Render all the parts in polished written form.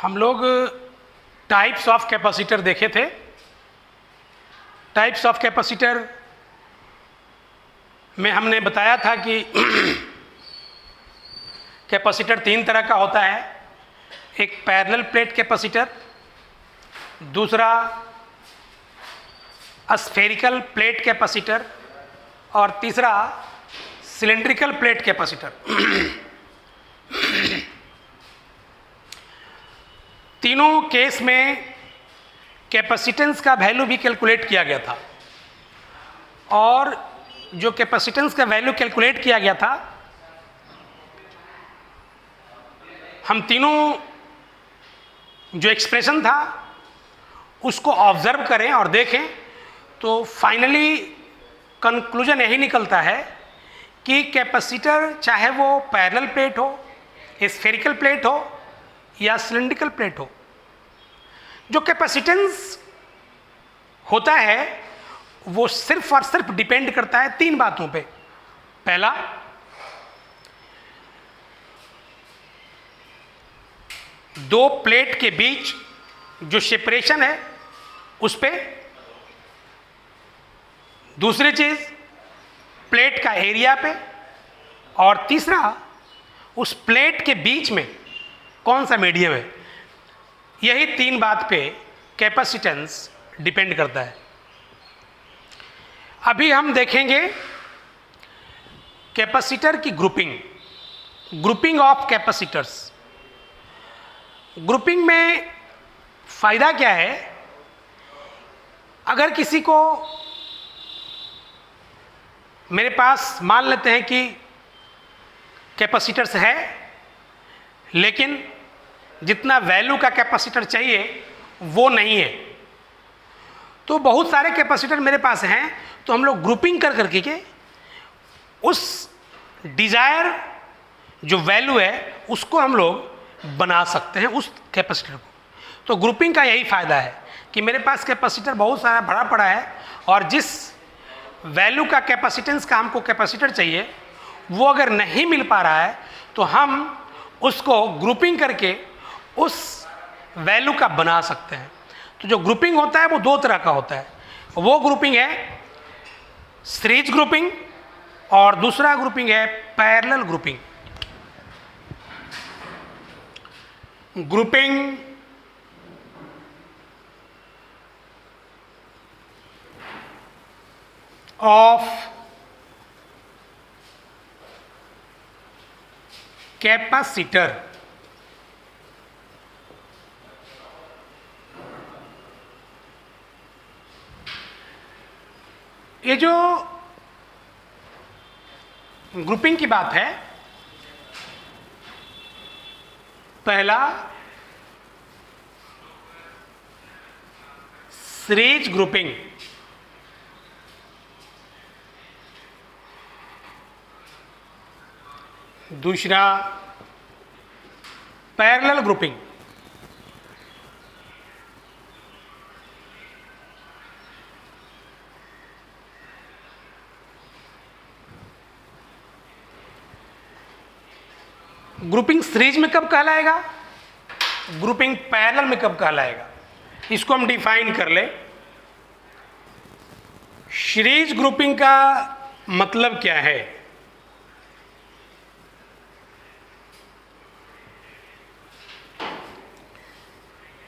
हम लोग types of capacitor देखे थे। टाइप्स ऑफ कैपेसिटर में हमने बताया था कि कैपेसिटर तीन तरह का होता है। एक पैरेलल प्लेट कैपेसिटर, दूसरा स्फेरिकल प्लेट कैपेसिटर और तीसरा सिलेंड्रिकल प्लेट कैपेसिटर। तीनों केस में कैपेसिटेंस का वैल्यू भी कैलकुलेट किया गया था और जो कैपेसिटेंस का वैल्यू कैलकुलेट किया गया था, हम तीनों जो एक्सप्रेशन था उसको ऑब्जर्व करें और देखें तो फाइनली कंक्लूजन यही निकलता है कि कैपेसिटर चाहे वो पैरेलल प्लेट हो, स्फेरिकल प्लेट हो या सिलिंड्रिकल प्लेट हो, जो कैपेसिटेंस होता है वो सिर्फ और सिर्फ डिपेंड करता है तीन बातों पे। पहला, दो प्लेट के बीच जो सेपरेशन है उस पे। दूसरी चीज, प्लेट का एरिया पे। और तीसरा, उस प्लेट के बीच में कौन सा मीडियम है। यही तीन बात पे कैपेसिटेंस डिपेंड करता है। अभी हम देखेंगे कैपेसिटर की ग्रुपिंग ऑफ कैपेसिटर्स। ग्रुपिंग में फायदा क्या है, अगर किसी को, मेरे पास मान लेते हैं कि कैपेसिटर्स है लेकिन जितना वैल्यू का कैपेसिटर चाहिए वो नहीं है, तो बहुत सारे कैपेसिटर मेरे पास हैं, तो हम लोग ग्रुपिंग कर करके के उस डिजायर जो वैल्यू है उसको हम लोग बना सकते हैं उस कैपेसिटर को। तो ग्रुपिंग का यही फायदा है कि मेरे पास कैपेसिटर बहुत सारा भरा पड़ा है और जिस वैल्यू का कैपेसिटेंस का हमको कैपेसिटर चाहिए वो अगर नहीं मिल पा रहा है तो हम उसको ग्रुपिंग करके उस वैल्यू का बना सकते हैं। तो जो ग्रुपिंग होता है वो दो तरह का होता है। वो ग्रुपिंग है सीरीज ग्रुपिंग और दूसरा ग्रुपिंग है parallel grouping. Grouping of capacitor. ये जो ग्रुपिंग की बात है, पहला सीरीज ग्रुपिंग, दूसरा पैरेलल ग्रुपिंग। ग्रुपिंग सीरीज में कब कहलाएगा, ग्रुपिंग पैरेलल में कब कहलाएगा, इसको हम डिफाइन कर ले। सीरीज ग्रुपिंग का मतलब क्या है।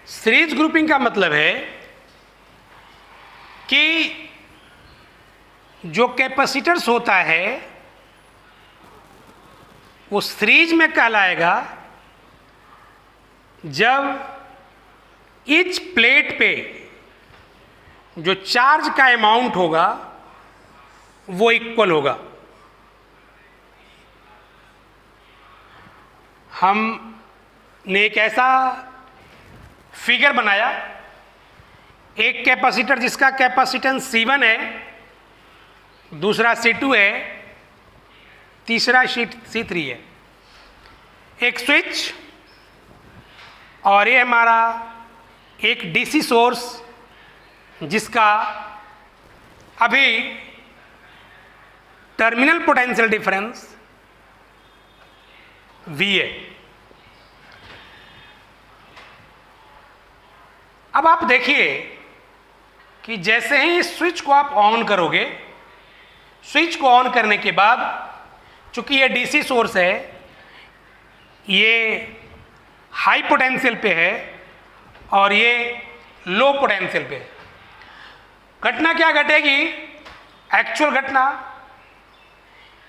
सीरीज ग्रुपिंग का मतलब है कि जो कैपेसिटर्स होता है वो सीरीज में कहलाएगा जब इच प्लेट पे जो चार्ज का अमाउंट होगा वो इक्वल होगा। हमने एक ऐसा फिगर बनाया, एक कैपेसिटर जिसका कैपेसिटेंस C1 है, दूसरा C2 है, तीसरा C3 है, एक स्विच और ये हमारा एक डीसी सोर्स जिसका अभी टर्मिनल पोटेंशियल डिफरेंस V है। अब आप देखिए कि जैसे ही इस स्विच को आप ऑन करोगे, स्विच को ऑन करने के बाद चूंकि ये डीसी सोर्स है, ये हाई पोटेंशियल पे है और ये लो पोटेंशियल पे है, घटना क्या घटेगी, एक्चुअल घटना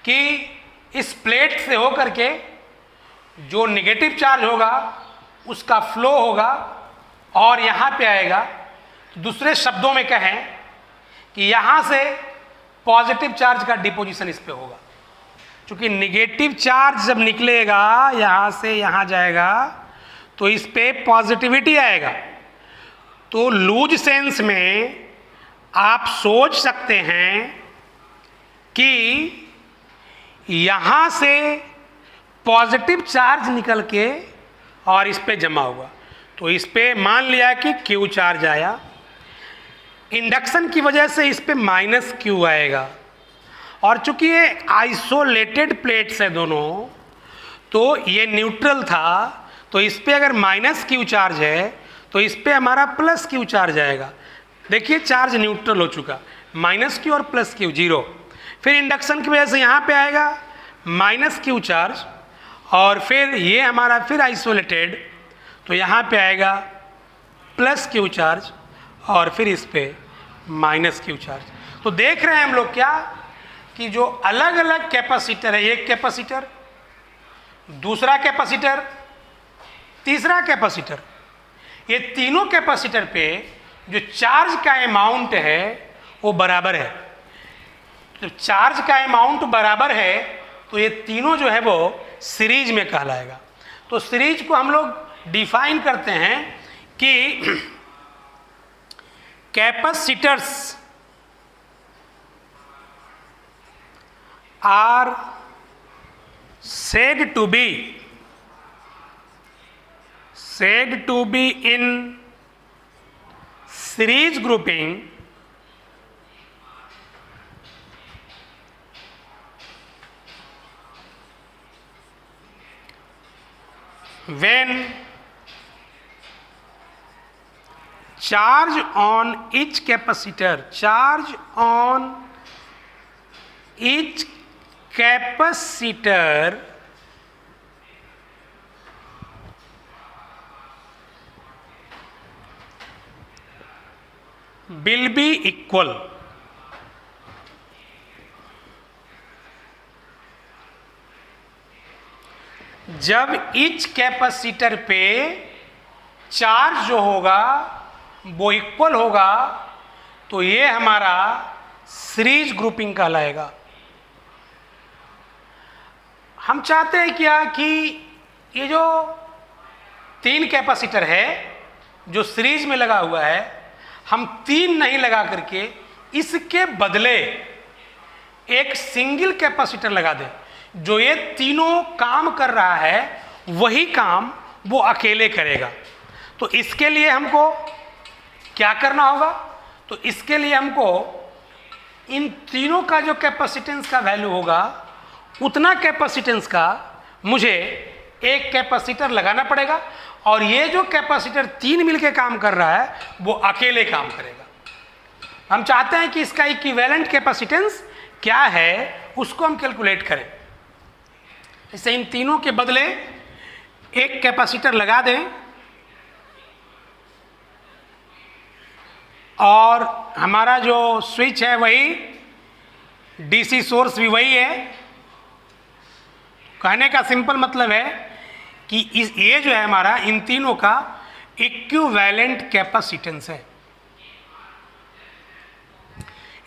कि इस प्लेट से होकर के जो नेगेटिव चार्ज होगा उसका फ्लो होगा और यहाँ पे आएगा। दूसरे शब्दों में कहें कि यहाँ से पॉजिटिव चार्ज का डिपोजिशन इस पे होगा, क्योंकि नेगेटिव चार्ज जब निकलेगा यहाँ से यहाँ जाएगा तो इस पे पॉजिटिविटी आएगा। तो लूज सेंस में आप सोच सकते हैं कि यहाँ से पॉजिटिव चार्ज निकल के और इस पे जमा हुआ, तो इस पे मान लिया कि क्यू चार्ज आया, इंडक्शन की वजह से इस पे माइनस क्यू आएगा। और चूंकि ये आइसोलेटेड प्लेट्स है दोनों, तो ये न्यूट्रल था, तो इस पे अगर माइनस क्यू चार्ज है तो इस पे हमारा प्लस क्यू चार्ज आएगा। देखिए चार्ज न्यूट्रल हो चुका, माइनस क्यू और प्लस क्यू जीरो। फिर इंडक्शन की वजह से यहाँ पे आएगा माइनस क्यू चार्ज और फिर ये हमारा फिर आइसोलेटेड, तो यहाँ पे आएगा प्लस क्यू चार्ज और फिर इस पे माइनस क्यू चार्ज। तो देख रहे हैं हम लोग क्या कि जो अलग अलग कैपेसिटर है, एक कैपेसिटर, दूसरा कैपेसिटर, तीसरा कैपेसिटर, ये तीनों कैपेसिटर पे जो चार्ज का अमाउंट है वो बराबर है। तो चार्ज का अमाउंट बराबर है तो ये तीनों जो है वो सीरीज में कहलाएगा। तो सीरीज को हम लोग डिफाइन करते हैं कि capacitors are said to be in series grouping when charge on each capacitor will be equal। जब ईच कैपेसिटर पे चार्ज जो होगा वो इक्वल होगा तो ये हमारा सीरीज ग्रुपिंग कहलाएगा। हम चाहते हैं क्या कि ये जो तीन कैपेसिटर है जो सीरीज में लगा हुआ है, हम तीन नहीं लगा करके इसके बदले एक सिंगल कैपेसिटर लगा दें, जो ये तीनों काम कर रहा है वही काम वो अकेले करेगा। तो इसके लिए हमको क्या करना होगा, तो इसके लिए हमको इन तीनों का जो कैपेसिटेंस का वैल्यू होगा उतना कैपेसिटेंस का मुझे एक कैपेसिटर लगाना पड़ेगा और ये जो कैपेसिटर तीन मिलके काम कर रहा है वो अकेले काम करेगा। हम चाहते हैं कि इसका इक्विवेलेंट कैपेसिटेंस क्या है उसको हम कैलकुलेट करें। इससे इन तीनों के बदले एक कैपेसिटर लगा दें और हमारा जो स्विच है वही, डीसी सोर्स भी वही है। कहने का सिंपल मतलब है कि ये जो है हमारा इन तीनों का इक्विवेलेंट कैपेसिटेंस है।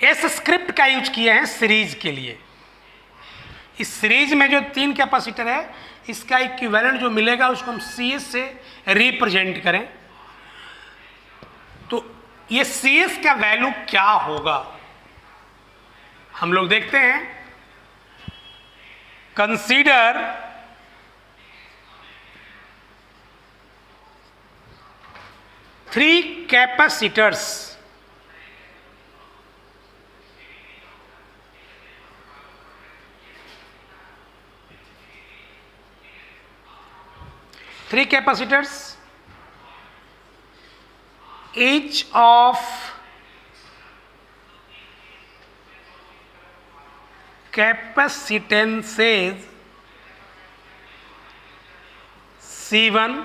एस स्क्रिप्ट का यूज किए हैं सीरीज के लिए। इस सीरीज में जो तीन कैपेसिटर है इसका इक्विवेलेंट जो मिलेगा उसको हम CS से रिप्रेजेंट करें। तो ये CS का वैल्यू क्या होगा हम लोग देखते हैं। Consider three capacitors each of capacitances C1,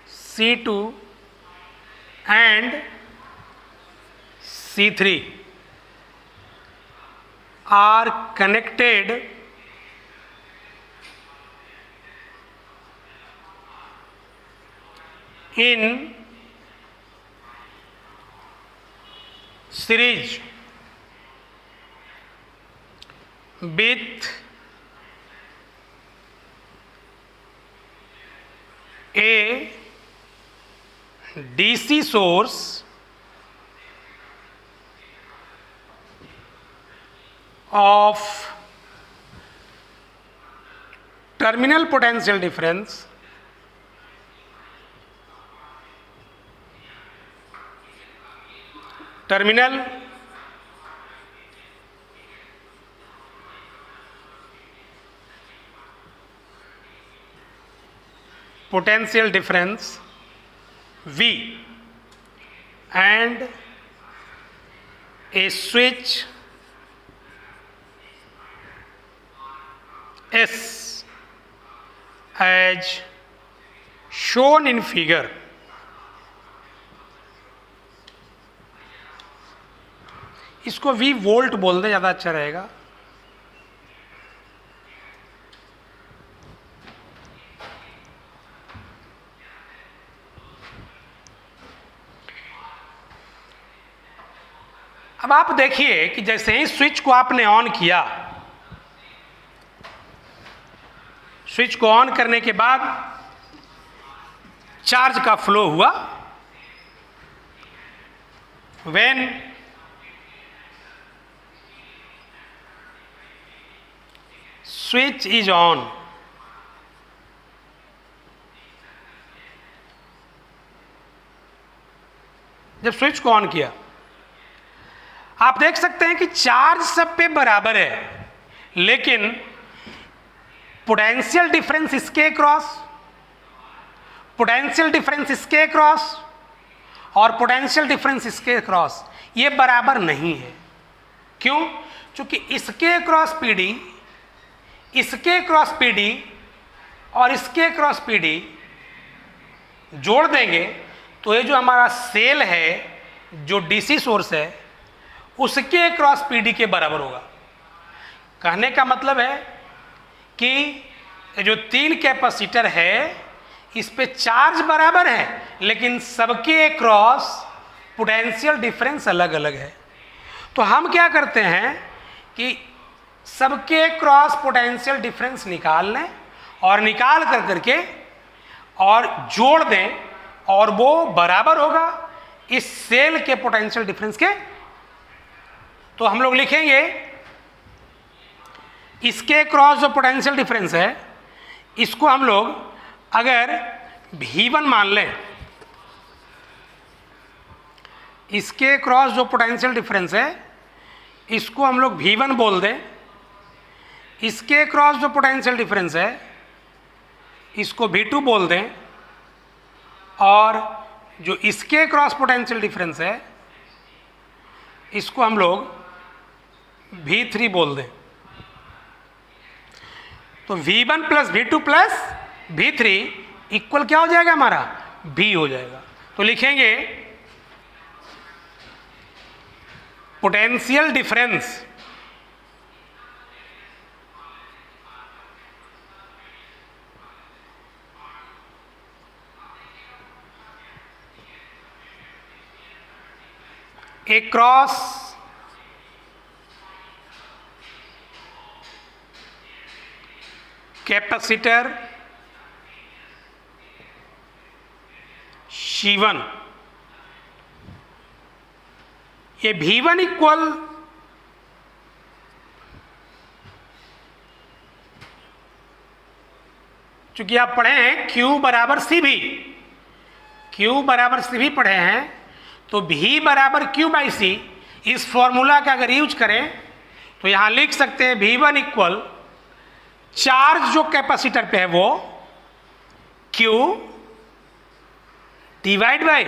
C2 and C3 are connected in series with a DC source of terminal potential difference potential difference V and a switch S as shown in figure. इसको V volt बोल दे, ज़्यादा अच्छा रहेगा. अब आप देखिए कि जैसे ही स्विच को आपने ऑन किया, स्विच को ऑन करने के बाद चार्ज का फ्लो हुआ. व्हेन स्विच इज ऑन, जब स्विच को ऑन किया आप देख सकते हैं कि चार्ज सब पे बराबर है, लेकिन पोटेंशियल डिफरेंस इसके क्रॉस, पोटेंशियल डिफरेंस इसके क्रॉस और पोटेंशियल डिफरेंस इसके क्रॉस ये बराबर नहीं है. क्यों? क्योंकि इसके क्रॉस पीडी, इसके क्रॉस पीडी और इसके क्रॉस पीडी जोड़ देंगे तो ये जो हमारा सेल है, जो डीसी सोर्स है, उसके क्रॉस पीडी के बराबर होगा. कहने का मतलब है कि जो 3 कैपेसिटर है इस पे चार्ज बराबर है, लेकिन सबके क्रॉस पोटेंशियल डिफरेंस अलग अलग है. तो हम क्या करते हैं कि सबके क्रॉस पोटेंशियल डिफरेंस निकाल लें और निकाल कर करके और जोड़ दें और वो बराबर होगा इस सेल के पोटेंशियल डिफरेंस के. तो हम लोग लिखेंगे इसके क्रॉस जो पोटेंशियल डिफरेंस है इसको हम लोग अगर V1 मान लें, इसके क्रॉस जो पोटेंशियल डिफरेंस है इसको हम लोग V1 बोल दें, इसके क्रॉस जो पोटेंशियल डिफरेंस है इसको V2 बोल दें और जो इसके क्रॉस पोटेंशियल डिफरेंस है इसको हम लोग V3 बोल दें. तो V1 plus V2 plus V3 equal क्या हो जाएगा हमारा? V हो जाएगा. तो लिखेंगे potential difference across capacitor C1, ये V1 इक्वल चूंकि आप पढ़े हैं Q बराबर सी भी, Q बराबर सी भी पढ़े हैं, तो V बराबर Q बाई सी इस फॉर्मूला का अगर यूज करें तो यहां लिख सकते हैं V1 इक्वल चार्ज जो कैपेसिटर पे है वो Q डिवाइड बाय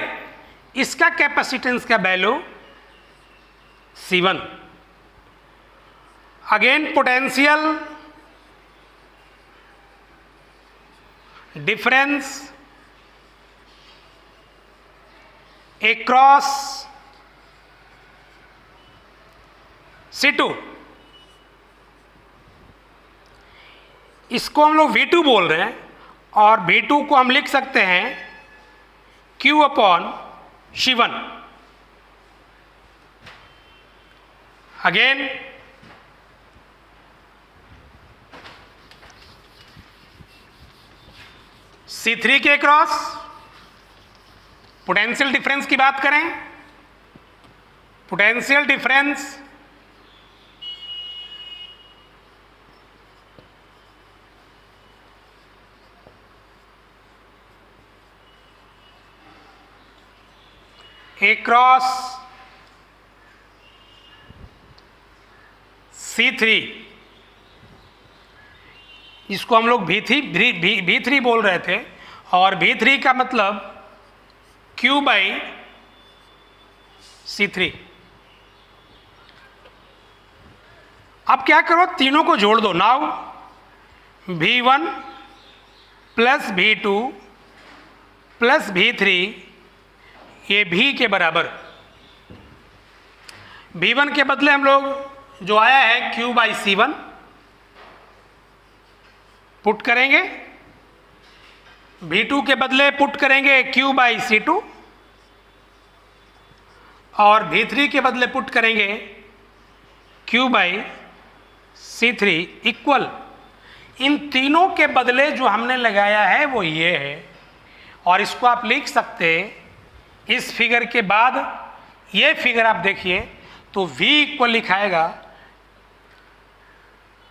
इसका कैपेसिटेंस का value C1। Again potential difference across C2, इसको हम लोग V2 बोल रहे हैं और V2 को हम लिख सकते हैं Q upon C1। Again C3 के क्रॉस पोटेंशियल डिफरेंस की बात करें, पोटेंशियल डिफरेंस अक्रॉस C3, इसको हम लोग V3 बोल रहे थे और V3 का मतलब Q बाई C3। अब क्या करो, तीनों को जोड़ दो। Now V1 plus V2 plus V3 ये V के बराबर। V1 के बदले हम लोग जो आया है Q बाई C1 पुट करेंगे, V2 के बदले पुट करेंगे Q बाई C2 और V3 के बदले पुट करेंगे Q बाई C3 इक्वल। इन तीनों के बदले जो हमने लगाया है वो ये है और इसको आप लिख सकते हैं इस फिगर के बाद ये फिगर आप देखिए तो V इक्वल लिखाएगा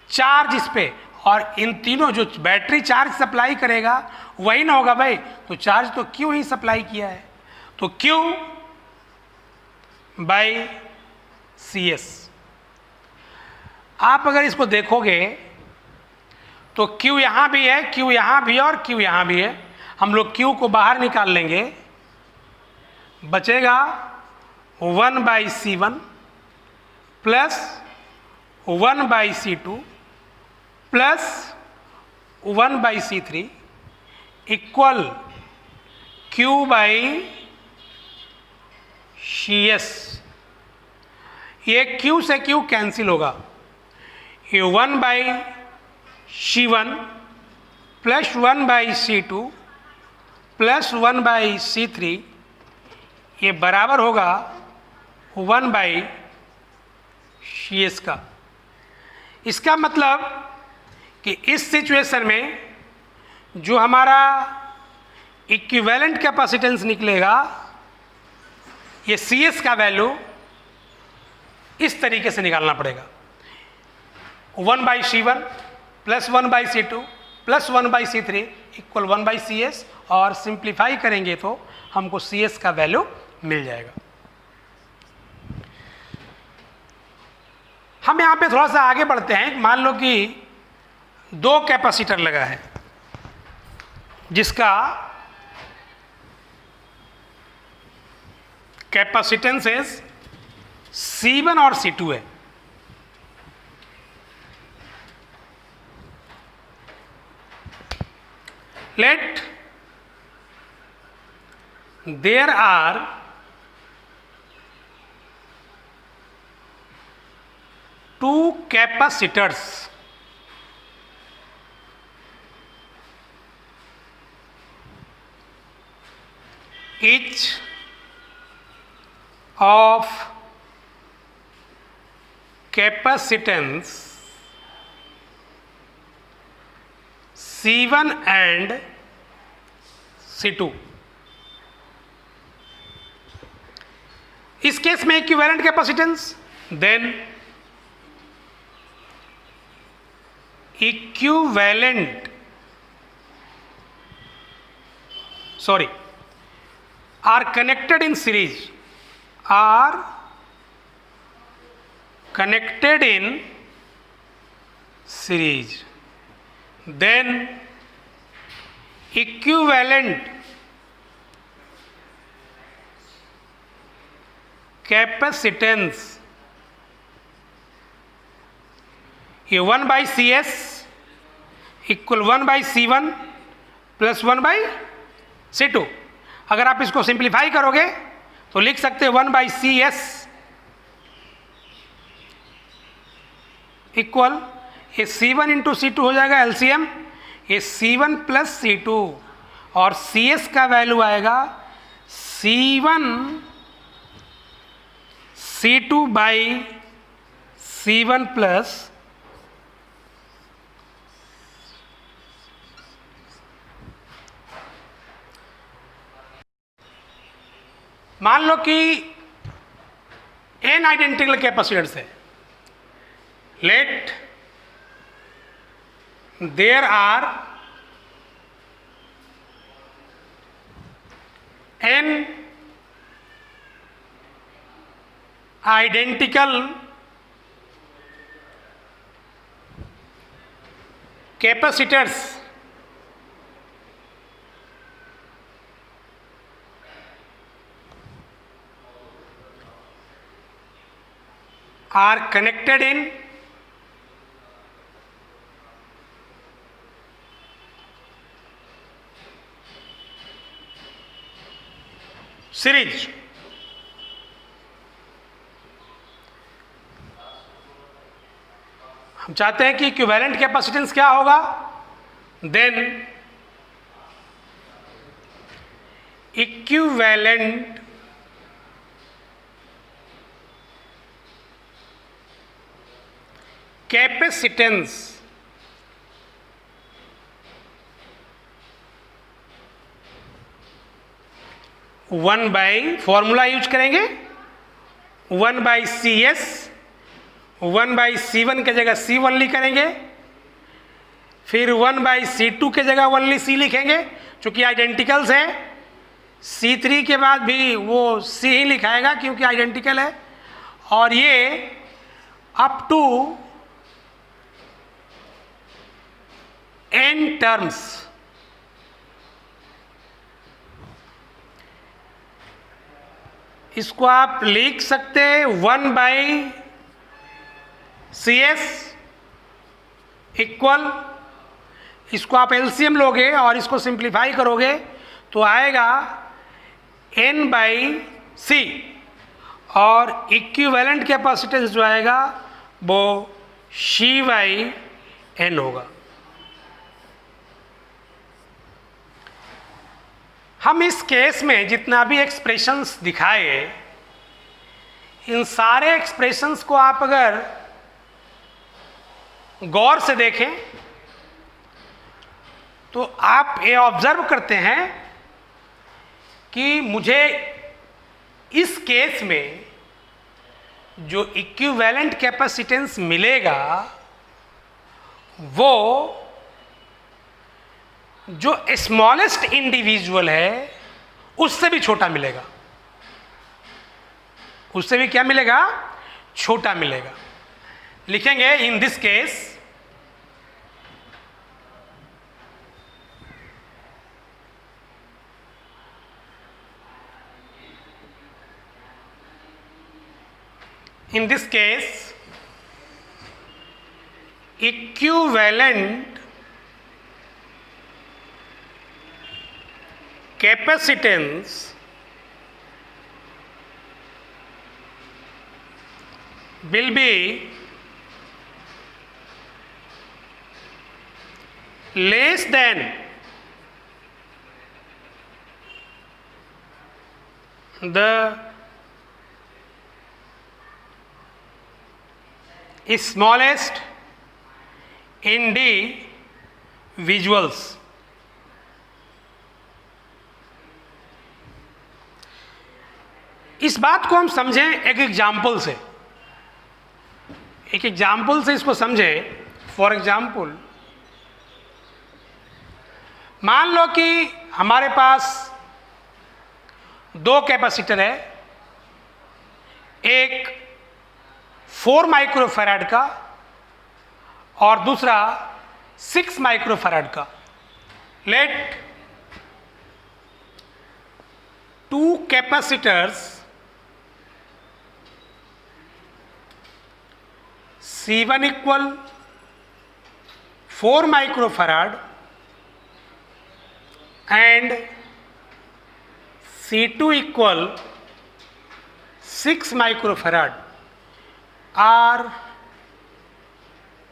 चार्ज इस पे, और इन तीनों जो बैटरी चार्ज सप्लाई करेगा वही ना होगा भाई, तो चार्ज तो Q ही सप्लाई किया है, तो Q बाई CS। आप अगर इसको देखोगे तो Q यहाँ भी है, Q यहाँ भी है और Q यहाँ भी है। हम लोग Q को बाहर निकाल लेंगे, बचेगा 1 by C1 plus 1 by C2 plus 1 by C3 equal Q by CS। ये Q से Q कैंसिल होगा, ये 1 by C1 plus 1 by C2 plus 1 by C3 ये बराबर होगा 1 बाई CS का। इसका मतलब कि इस सिचुएशन में जो हमारा इक्विवेलेंट कैपेसिटेंस निकलेगा ये CS का वैल्यू इस तरीके से निकालना पड़ेगा, 1 by C1 plus 1 by C2 plus 1 by C3 equal 1 by CS, और सिंप्लीफाई करेंगे तो हमको CS का वैल्यू मिल जाएगा। हम यहाँ पे थोड़ा सा आगे बढ़ते हैं। मान लो कि 2 कैपेसिटर लगा है जिसका कैपेसिटेंसेस C1 और C2 है। Let there are two capacitors each of capacitance C1 and C2। इस केस में equivalent capacitance, then equivalent are connected in series, are connected in series, then equivalent capacitance, ये 1/CS equal 1/C1 plus 1/C2। अगर आप इसको simplify करोगे तो लिख सकते हैं 1/CS इक्वल, ये C1 इंटू C2 हो जाएगा एलसीएम, ये C1 प्लस C2, और CS का वैल्यू आएगा C1 C2 by C1 plus मान लो कि n आइडेंटिकल कैपेसिटर्स है। Let there are n identical capacitors are connected in series। हम चाहते हैं कि इक्विवेलेंट कैपेसिटेंस क्या होगा, then equivalent capacitance one by, formula use करेंगे 1/CS, 1/C1 की जगह C ओनली करेंगे, फिर 1/C2 की जगह ओनली C लिखेंगे क्योंकि आइडेंटिकल्स है। C3 के बाद भी वो C ही लिखाएगा क्योंकि आइडेंटिकल है, और ये अप टू n टर्म्स। इसको आप लिख सकते हैं 1/CS इक्वल, इसको आप एलसीएम लोगे और इसको सिंप्लीफाई करोगे तो आएगा n/C, और इक्विवेलेंट कैपेसिटेंस जो आएगा वो C/N होगा। हम इस केस में जितना भी एक्सप्रेशंस दिखाए, इन सारे एक्सप्रेशंस को आप अगर गौर से देखें तो आप ये ऑब्जर्व करते हैं कि मुझे इस केस में जो इक्विवेलेंट कैपेसिटेंस मिलेगा वो जो स्मॉलेस्ट इंडिविजुअल है उससे भी छोटा मिलेगा, उससे भी क्या मिलेगा, छोटा मिलेगा। लिखेंगे in this case equivalent capacitance will be less than the smallest individuals। इस बात को हम समझें एक एग्जाम्पल से, इसको समझें। फॉर एग्जाम्पल, मान लो कि हमारे पास दो कैपेसिटर है, एक 4 माइक्रोफैराड का और दूसरा 6 माइक्रोफैराड का। Let 2 capacitors C1 equal 4 microfarad and C2 equal 6 microfarad are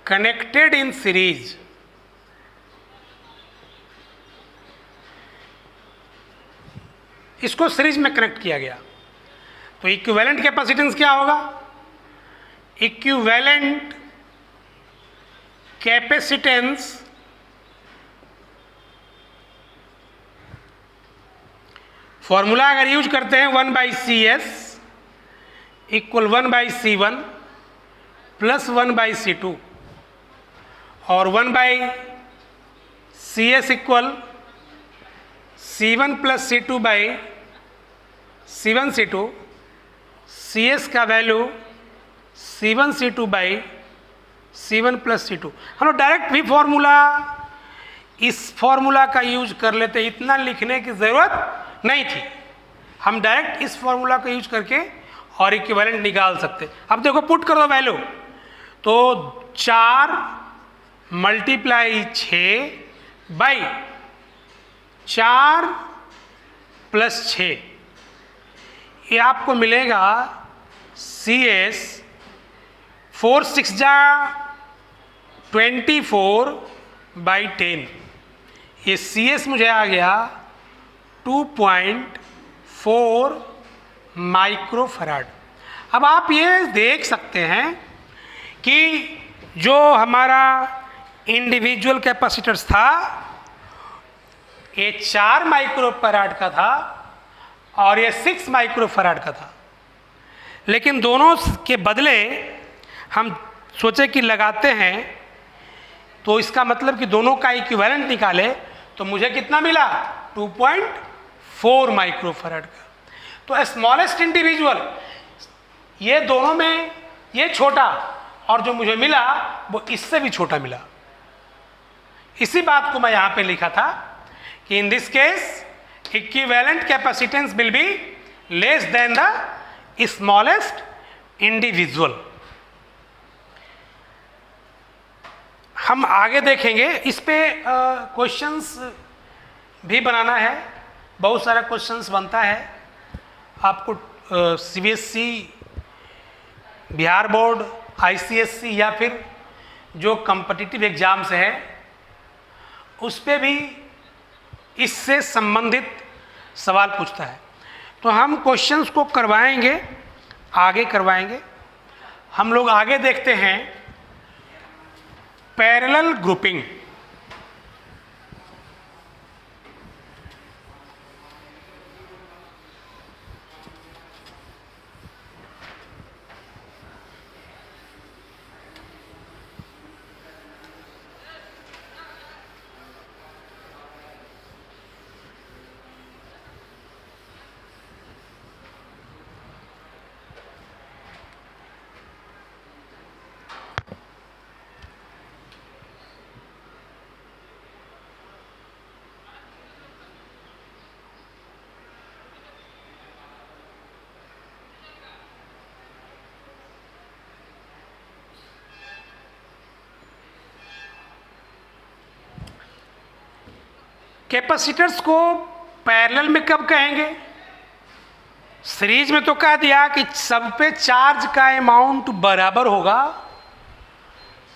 connected in series. इसको सीरीज में कनेक्ट किया गया तो इक्विवेलेंट कैपेसिटेंस क्या होगा? इक्विवेलेंट कैपेसिटेंस फॉर्मूला अगर यूज करते हैं 1/CS equal 1/C1 plus 1/C2 और 1/CS equal C1 plus C2/C1C2, CS का वैल्यू C1C2/C1 प्लस C2। हम लोग डायरेक्ट भी फॉर्मूला इस फॉर्मूला का यूज कर लेते, इतना लिखने की ज़रूरत नहीं थी। हम डायरेक्ट इस फॉर्मूला का यूज करके और इक्विवेलेंट निकाल सकते। अब देखो पुट कर दो वैल्यू, तो 4 मल्टीप्लाई 6/4 प्लस 6, ये आपको मिलेगा CS 4 6 जा 24/10। ये CS मुझे आ गया 2.4 माइक्रोफराड। अब आप ये देख सकते हैं कि जो हमारा इंडिविजुअल कैपेसिटर्स था ये 4 माइक्रोफराड का था और ये 6 माइक्रोफराड का था, लेकिन दोनों के बदले हम सोचे कि लगाते हैं तो इसका मतलब कि दोनों का इक्विवेलेंट निकाले तो मुझे कितना मिला? 2.4 माइक्रोफराड का। तो स्मॉलेस्ट इंडिविजुअल ये दोनों में ये छोटा और जो मुझे मिला वो इससे भी छोटा मिला। इसी बात को मैं यहाँ पे लिखा था कि in this case equivalent capacitance will be less than the smallest individual. हम आगे देखेंगे, इस पे क्वेश्चंस भी बनाना है, बहुत सारा क्वेश्चंस बनता है आपको CBSE, बिहार बोर्ड, ICSE या फिर जो कॉम्पिटिटिव एग्जाम्स है उस पे भी इससे संबंधित सवाल पूछता है। तो हम क्वेश्चंस को करवाएंगे, आगे करवाएंगे। हम लोग आगे देखते हैं पैरेलल ग्रुपिंग। कैपेसिटर्स को पैरेलल में कब कहेंगे? सीरीज में तो कह दिया कि सब पे चार्ज का अमाउंट बराबर होगा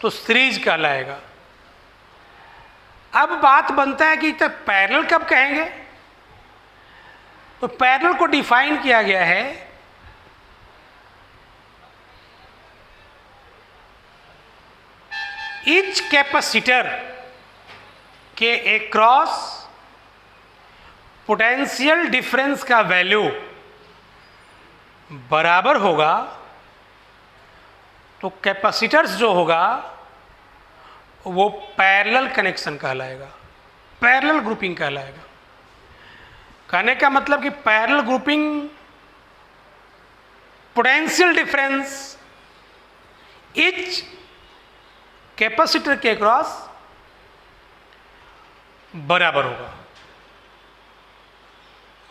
तो सीरीज कहलाएगा। अब बात बनता है कि तो पैरेलल कब कहेंगे? तो पैरेलल को डिफाइन किया गया है ईच कैपेसिटर के अक्रॉस पोटेंशियल डिफरेंस का वैल्यू बराबर होगा तो कैपेसिटर्स जो होगा वो पैरेलल कनेक्शन कहलाएगा, पैरेलल ग्रुपिंग कहलाएगा। कहने का मतलब कि parallel grouping potential difference each capacitor के अक्रॉस बराबर होगा।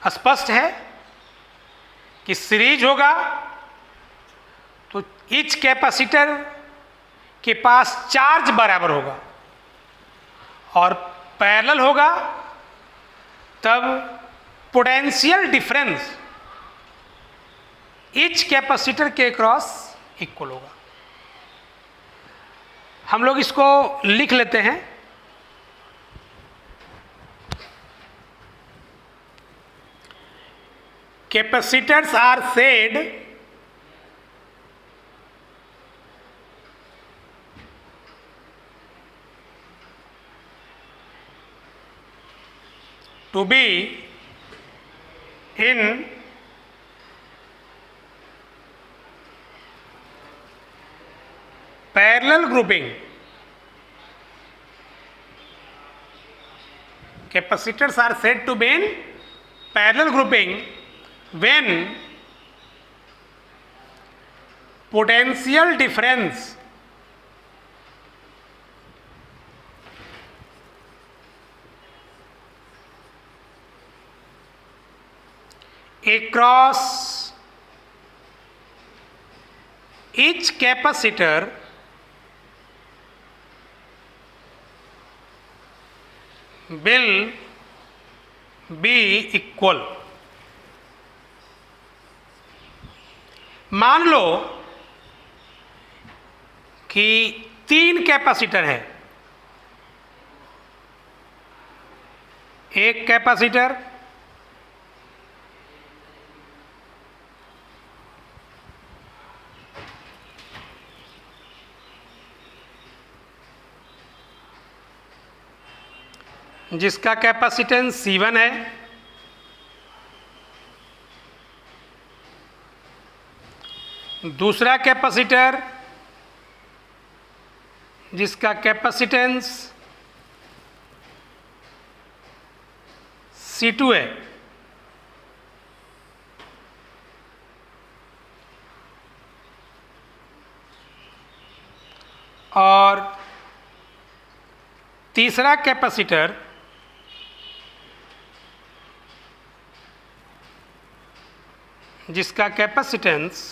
स्पष्ट है कि सीरीज होगा तो ईच कैपेसिटर के पास चार्ज बराबर होगा और पैरेलल होगा, तब पोटेंशियल डिफरेंस ईच कैपेसिटर के क्रॉस इक्वल होगा। हम लोग इसको लिख लेते हैं। Capacitors are said to be in parallel grouping. Capacitors are said to be in parallel grouping when potential difference across each capacitor will be equal। मान लो कि 3 कैपेसिटर है। एक कैपेसिटर जिसका कैपेसिटेंस C1 है, दूसरा कैपेसिटर जिसका कैपेसिटेंस C2 है, और तीसरा कैपेसिटर जिसका कैपेसिटेंस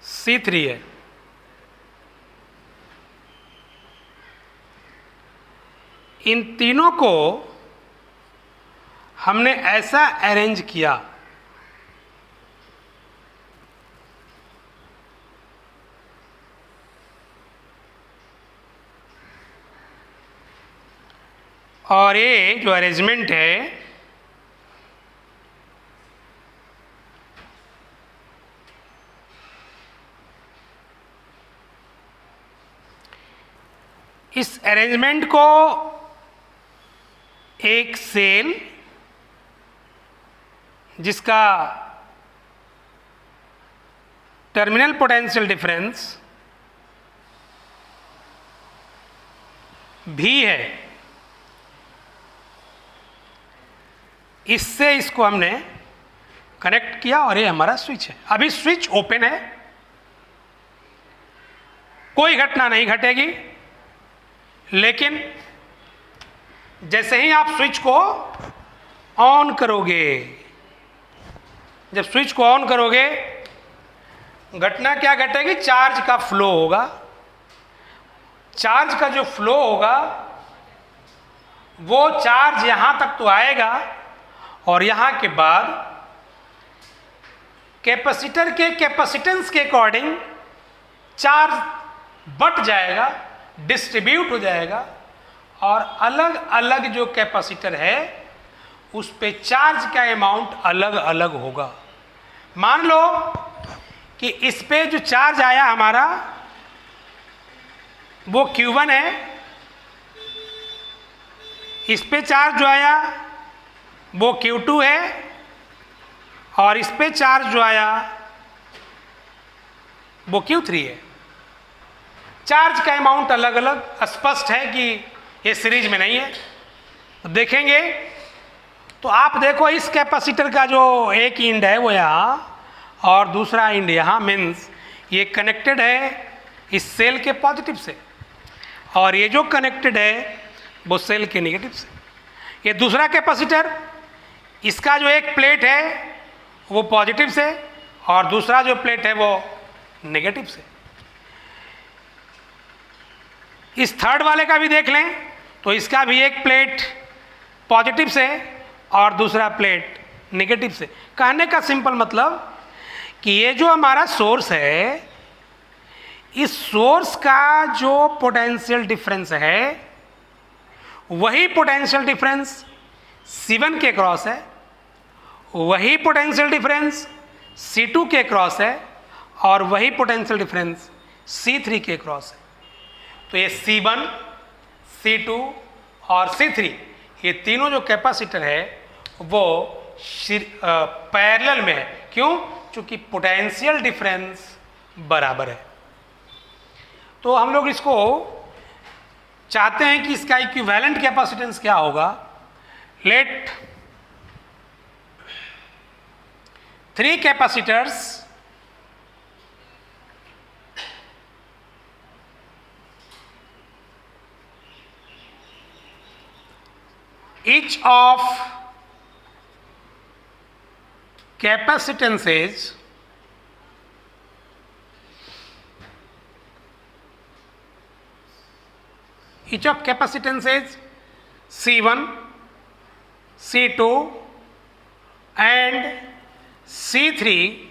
C3 है। इन तीनों को हमने ऐसा अरेंज किया और ये जो अरेंजमेंट है इस अरेंजमेंट को एक सेल जिसका टर्मिनल पोटेंशियल डिफरेंस भी है, इससे इसको हमने कनेक्ट किया और ये हमारा स्विच है। अभी स्विच ओपन है, कोई घटना नहीं घटेगी, लेकिन जैसे ही आप स्विच को ऑन करोगे, जब स्विच को ऑन करोगे घटना क्या घटेगी? चार्ज का फ्लो होगा। चार्ज का जो फ्लो होगा वो चार्ज यहां तक तो आएगा और यहां के बाद कैपेसिटर के कैपेसिटेंस के अकॉर्डिंग चार्ज बट जाएगा, डिस्ट्रीब्यूट हो जाएगा और अलग अलग जो कैपेसिटर है उस पे चार्ज का अमाउंट अलग अलग होगा। मान लो कि इस पे जो चार्ज आया हमारा वो Q1 है, इस पे चार्ज जो आया वो Q2 है और इस पे चार्ज जो आया वो Q3 है। चार्ज का अमाउंट अलग अलग, स्पष्ट है कि ये सीरीज में नहीं है। तो देखेंगे तो आप देखो इस कैपेसिटर का जो एक एंड है वो यहाँ और दूसरा एंड यहाँ, मीन्स ये कनेक्टेड है इस सेल के पॉजिटिव से और ये जो कनेक्टेड है वो सेल के नेगेटिव से। ये दूसरा कैपेसिटर, इसका जो एक प्लेट है वो पॉजिटिव से और दूसरा जो प्लेट है वो नेगेटिव से। इस थर्ड वाले का भी देख लें तो इसका भी एक प्लेट पॉजिटिव से और दूसरा प्लेट नेगेटिव से। कहने का सिंपल मतलब कि ये जो हमारा सोर्स है, इस सोर्स का जो पोटेंशियल डिफरेंस है वही पोटेंशियल डिफरेंस C1 के क्रॉस है, वही पोटेंशियल डिफरेंस C2 के क्रॉस है और वही पोटेंशियल डिफरेंस C3 के क्रॉस है। तो ये C1, C2 और C3 ये तीनों जो कैपेसिटर है वो पैरेलल में है। क्यों? क्योंकि पोटेंशियल डिफरेंस बराबर है। तो हम लोग इसको चाहते हैं कि इसका इक्विवेलेंट कैपेसिटेंस क्या होगा। Let 3 capacitors each of capacitances C1, C2 and C3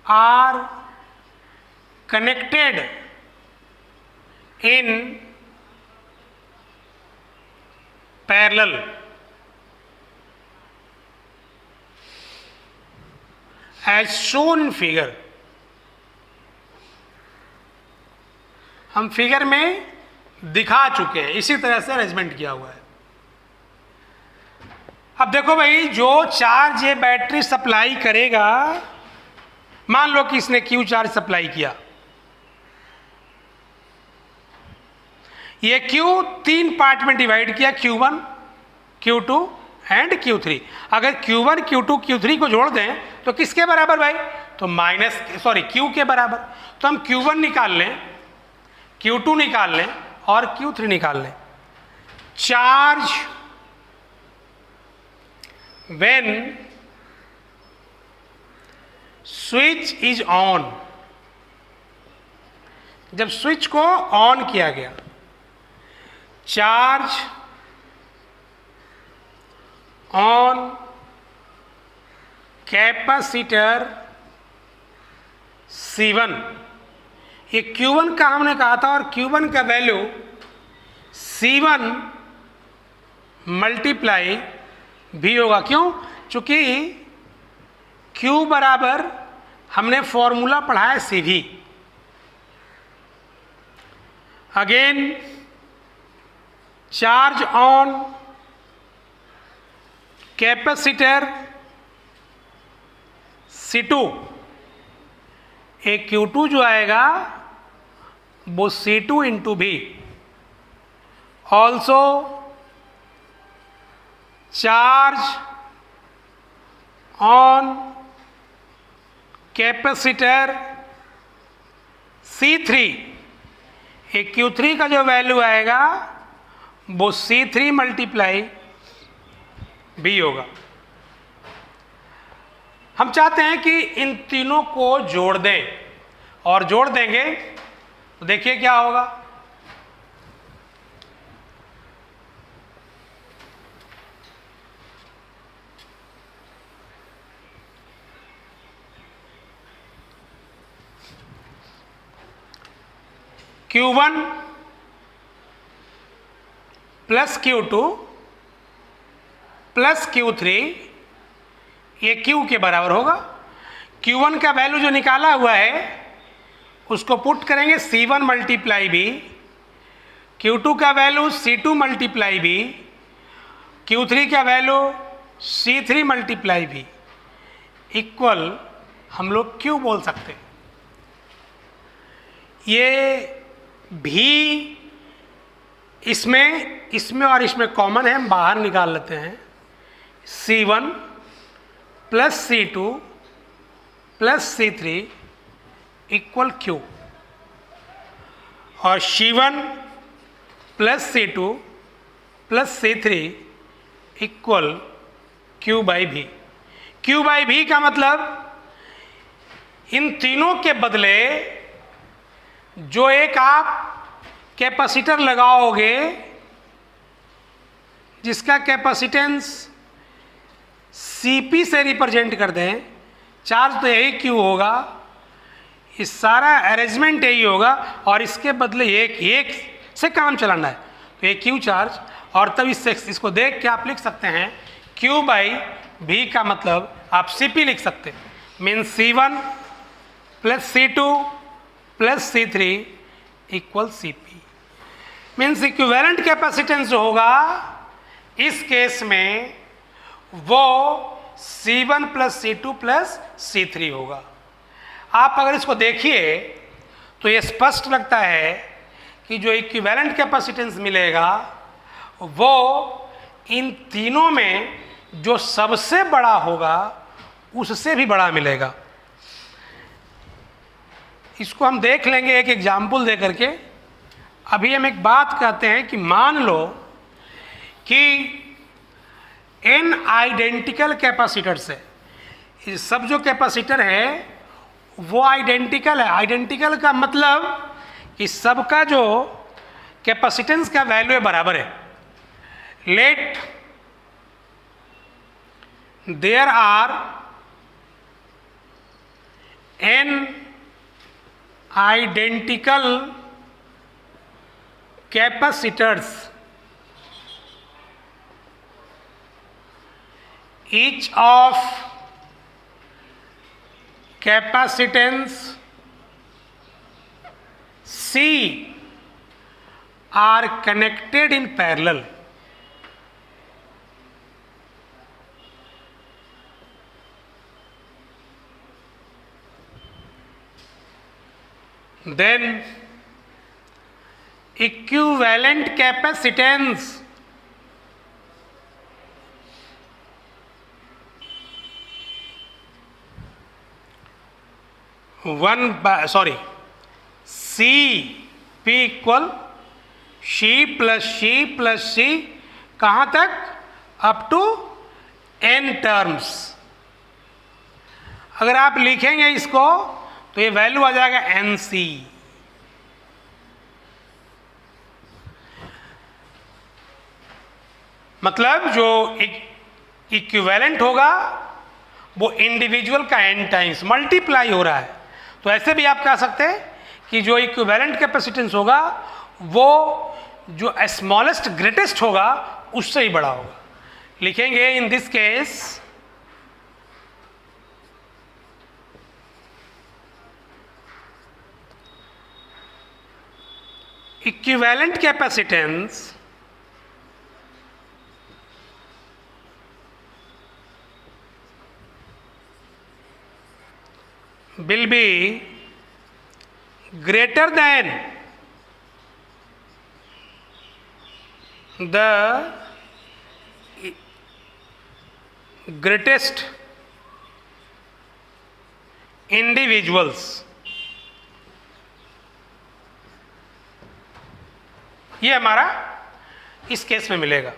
are connected in parallel as shown in figure। हम फिगर में दिखा चुके हैं, इसी तरह से अरेंजमेंट किया हुआ है। अब देखो भाई, जो चार्ज ये बैटरी सप्लाई करेगा, मान लो कि इसने Q चार्ज सप्लाई किया, ये Q 3 पार्ट में डिवाइड किया, Q1, Q2 एंड Q3। अगर Q1, Q2, Q3 को जोड़ दें तो किसके बराबर भाई? तो Q के बराबर। तो हम Q1 निकाल लें, Q2 निकाल लें और Q3 निकाल लें। Charge when switch is on, जब स्विच को ऑन किया गया, चार्ज ऑन कैपेसिटर C1, ये Q1 का हमने कहा था और Q1 का वैल्यू C1 मल्टीप्लाई V होगा। क्यों? चूंकि Q बराबर हमने फॉर्मूला पढ़ा है CV। Again charge on capacitor C2, एक Q2 जो आएगा वो C2 into V। Also charge on capacitor C3, एक Q3 का जो वैल्यू आएगा वो C3 मल्टीप्लाई B होगा। हम चाहते हैं कि इन तीनों को जोड़ दें, और जोड़ देंगे तो देखिए क्या होगा। Q1 plus Q2 plus Q3 ये Q के बराबर होगा। Q1 का वैल्यू जो निकाला हुआ है उसको पुट करेंगे C1 मल्टीप्लाई B, Q2 का value C2 multiply B, Q3 का value C3 multiply B equal हम लोग Q बोल सकते हैं। ये भी इसमें और इसमें कॉमन है, हम बाहर निकाल लेते हैं। C1 plus C2 plus C3 equal Q, और C1 plus C2 plus C3 equal Q by V। Q by V का मतलब इन तीनों के बदले जो एक आप कैपेसिटर लगाओगे जिसका कैपेसिटेंस Cp से रिप्रेजेंट कर दें, चार्ज तो यही Q होगा, इस सारा अरेंजमेंट यही होगा और इसके बदले एक से काम चलाना है, तो ये Q चार्ज। और तब इसको देख के आप लिख सकते हैं Q/V का मतलब आप Cp लिख सकते हैं, means C1 + C2 + C3 = Cp। Means equivalent capacitance जो होगा इस केस में वो C1 + C2 + C3 होगा। आप अगर इसको देखिए तो ये स्पष्ट लगता है कि जो इक्विवेलेंट कैपेसिटेंस मिलेगा वो इन तीनों में जो सबसे बड़ा होगा उससे भी बड़ा मिलेगा। इसको हम देख लेंगे एक एग्जाम्पल दे करके। अभी हम एक बात कहते हैं कि मान लो कि n आइडेंटिकल कैपेसिटर से, ये सब जो कैपेसिटर है वो आइडेंटिकल है। आइडेंटिकल का मतलब कि सबका जो कैपेसिटेंस का वैल्यू बराबर है। Let there are n identical capacitors, each of capacitance C are connected in parallel. Then equivalent capacitance Cp = C+C+C कहाँ तक? Up to n terms. अगर आप लिखेंगे इसको तो ये वैल्यू आ जाएगा Nc। मतलब जो इक्विवेलेंट होगा वो इंडिविजुअल का n टाइम्स मल्टीप्लाई हो रहा है। तो ऐसे भी आप कह सकते हैं कि जो इक्विवेलेंट कैपेसिटेंस होगा वो जो स्मॉलेस्ट ग्रेटेस्ट होगा उससे ही बड़ा होगा। लिखेंगे in this case equivalent capacitance will be greater than the greatest individuals। ये हमारा इस केस में मिलेगा।